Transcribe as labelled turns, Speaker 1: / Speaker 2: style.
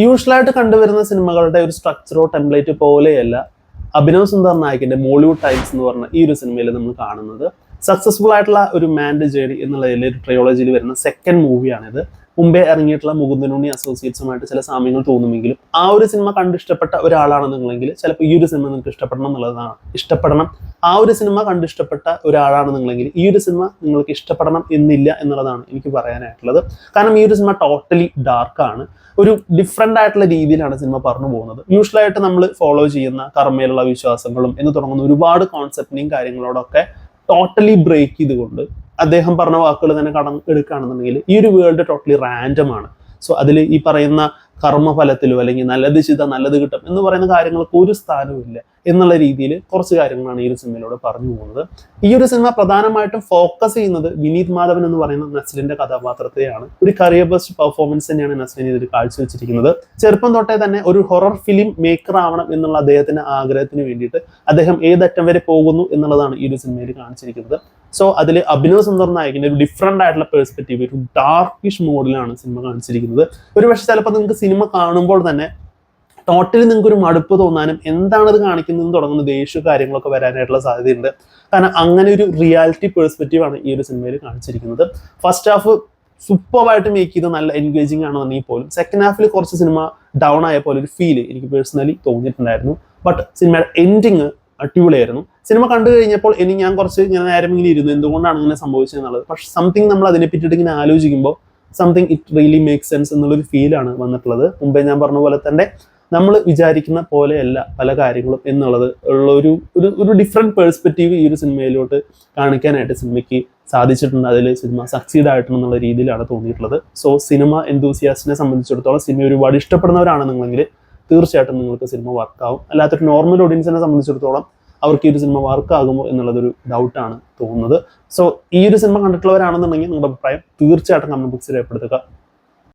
Speaker 1: യൂഷ്വലായിട്ട് കണ്ടുവരുന്ന സിനിമകളുടെ ഒരു സ്ട്രക്ചറോ ടെംപ്ലേറ്റ് പോലെയല്ല അഭിനവ് സുന്ദർ നായകിന്റെ മോളിവുഡ് ടൈംസ് എന്ന് പറഞ്ഞ ഈ ഒരു സിനിമയിൽ നമ്മൾ കാണുന്നത്. സക്സസ്ഫുൾ ആയിട്ടുള്ള ഒരു മാൻ്റെ ജേണി എന്നുള്ളതിൽ ഒരു ട്രയോളജിയിൽ വരുന്ന സെക്കൻഡ് മൂവിയാണിത്. മുമ്പേ ഇറങ്ങിയിട്ടുള്ള മുകുന്ദനുണ്ണി അസോസിയേറ്റ്സുമായിട്ട് ചില സാമ്യങ്ങൾ തോന്നുമെങ്കിലും ആ ഒരു സിനിമ കണ്ടിഷ്ടപ്പെട്ട ഒരാളാണെന്നുണ്ടെങ്കിൽ ചിലപ്പോൾ ഈ ഒരു സിനിമ നിങ്ങൾക്ക് ഇഷ്ടപ്പെടണം എന്നുള്ളതാണ്. ആ ഒരു സിനിമ കണ്ടിഷ്ടപ്പെട്ട ഒരാളാണെന്നുണ്ടെങ്കിൽ ഈ ഒരു സിനിമ നിങ്ങൾക്ക് ഇഷ്ടപ്പെടണം എന്നില്ല എന്നുള്ളതാണ് എനിക്ക് പറയാനായിട്ടുള്ളത്. കാരണം ഈ ഒരു സിനിമ ടോട്ടലി ഡാർക്കാണ്. ഒരു ഡിഫറെൻ്റ് ആയിട്ടുള്ള രീതിയിലാണ് സിനിമ പറഞ്ഞു പോകുന്നത്. യൂഷ്വലായിട്ട് നമ്മൾ ഫോളോ ചെയ്യുന്ന കർമ്മയിലുള്ള വിശ്വാസങ്ങളും എന്ന് തുടങ്ങുന്ന ഒരുപാട് കോൺസെപ്റ്റിനെയും കാര്യങ്ങളോടൊക്കെ ടോട്ടലി ബ്രേക്ക് ചെയ്തുകൊണ്ട് അദ്ദേഹം പറഞ്ഞ വാക്കുകൾ തന്നെ എടുക്കുകയാണെന്നുണ്ടെങ്കിൽ ഈ ഒരു വേൾഡ് ടോട്ടലി റാൻഡം ആണ്. സോ അതിൽ ഈ പറയുന്ന കർമ്മഫലത്തിലോ അല്ലെങ്കിൽ നല്ലത് ചെയ്താൽ നല്ലത് കിട്ടും എന്ന് പറയുന്ന കാര്യങ്ങൾക്ക് ഒരു സ്ഥാനവും ഇല്ല എന്നുള്ള രീതിയിൽ കുറച്ച് കാര്യങ്ങളാണ് ഈ ഒരു സിനിമയിലൂടെ പറഞ്ഞു പോകുന്നത്. ഈ ഒരു സിനിമ പ്രധാനമായിട്ടും ഫോക്കസ് ചെയ്യുന്നത് വിനീത് മാധവൻ എന്ന് പറയുന്ന നസ്ലിന്റെ കഥാപാത്രത്തെയാണ്. ഒരു കരിയർ ബെസ്റ്റ് പെർഫോമൻസ് തന്നെയാണ് നസ്ലിൻ ഇതിൽ കാഴ്ചവെച്ചിരിക്കുന്നത്. ചെറുപ്പം തൊട്ടേ തന്നെ ഒരു ഹൊറർ ഫിലിം മേക്കർ ആവണം എന്നുള്ള അദ്ദേഹത്തിന്റെ ആഗ്രഹത്തിന് വേണ്ടിയിട്ട് അദ്ദേഹം ഏതറ്റം വരെ പോകുന്നു എന്നുള്ളതാണ് ഈ ഒരു സിനിമയിൽ കാണിച്ചിരിക്കുന്നത്. സോ അതിൽ അഭിനവ് സുന്ദർ നായകിന്റെ ഒരു ഡിഫറെന്റ് ആയിട്ടുള്ള പെർസ്പെക്റ്റീവ്, ഒരു ഡാർക്കിഷ് മോഡിലാണ് സിനിമ കാണിച്ചിരിക്കുന്നത്. ഒരു പക്ഷേ ചിലപ്പോൾ നിങ്ങൾക്ക് സിനിമ കാണുമ്പോൾ തന്നെ ടോട്ടലി നിങ്ങൾക്ക് ഒരു മടുപ്പ് തോന്നാനും എന്താണത് കാണിക്കുന്നതെന്ന് തുടങ്ങുന്ന ദേഷ്യ കാര്യങ്ങളൊക്കെ വരാനായിട്ടുള്ള സാധ്യതയുണ്ട്. കാരണം അങ്ങനെ ഒരു റിയാലിറ്റി പെർസ്പെക്റ്റീവ് ആണ് ഈ ഒരു സിനിമയിൽ കാണിച്ചിരിക്കുന്നത്. ഫസ്റ്റ് ഹാഫ് സൂപ്പറായിട്ട് മേക്ക് ചെയ്ത് നല്ല എൻഗേജിങ് ആണെന്നുണ്ടെങ്കിൽ പോലും സെക്കൻഡ് ഹാഫിൽ കുറച്ച് സിനിമ ഡൗൺ ആയ പോലെ ഒരു ഫീല് എനിക്ക് പേഴ്സണലി തോന്നിയിട്ടുണ്ടായിരുന്നു. ബട്ട് സിനിമയുടെ എൻഡിങ് അടിപൊളിയായിരുന്നു. സിനിമ കണ്ടു കഴിഞ്ഞപ്പോൾ ഞാൻ നേരം ഇങ്ങനെ ഇരുന്നു എന്തുകൊണ്ടാണ് ഇങ്ങനെ സംഭവിച്ചത് എന്നുള്ളത്. പക്ഷെ സംതിങ് നമ്മൾ അതിനെ പറ്റിയിട്ട് ഇങ്ങനെ ആലോചിക്കുമ്പോൾ something it really make sense എന്നുള്ളൊരു ഫീലാണ് വന്നിട്ടുള്ളത്. മുമ്പേ ഞാൻ പറഞ്ഞ പോലെ തന്നെ നമ്മൾ വിചാരിക്കുന്ന പോലെയല്ല പല കാര്യങ്ങളും എന്നുള്ളത് ഉള്ള ഒരു ഡിഫറെൻറ്റ് പേഴ്സ്പെക്റ്റീവ് ഈ ഒരു സിനിമയിലോട്ട് കാണിക്കാനായിട്ട് സിനിമയ്ക്ക് സാധിച്ചിട്ടുണ്ട്. അതിൽ സിനിമ സക്സീഡ് ആയിട്ടുണ്ടെന്നുള്ള രീതിയിലാണ് തോന്നിയിട്ടുള്ളത്. സോ സിനിമ എന്തൂസിയാസ്റ്റിനെ സംബന്ധിച്ചിടത്തോളം സിനിമ ഒരുപാട് ഇഷ്ടപ്പെടുന്നവരാണെന്നുണ്ടെങ്കിൽ തീർച്ചയായിട്ടും നിങ്ങൾക്ക് സിനിമ വർക്കാവും. അല്ലാത്തൊരു നോർമൽ ഓഡിയൻസിനെ സംബന്ധിച്ചിടത്തോളം അവർക്ക് ഈ ഒരു സിനിമ വർക്കാകുമോ എന്നുള്ളതൊരു ഡൗട്ടാണ് തോന്നുന്നത്. സോ ഈ ഒരു സിനിമ കണ്ടിട്ടുള്ളവരാണെന്നുണ്ടെങ്കിൽ നിങ്ങളുടെ അഭിപ്രായം തീർച്ചയായിട്ടും കമന്റ് ബോക്സിൽ രേഖപ്പെടുത്തുക.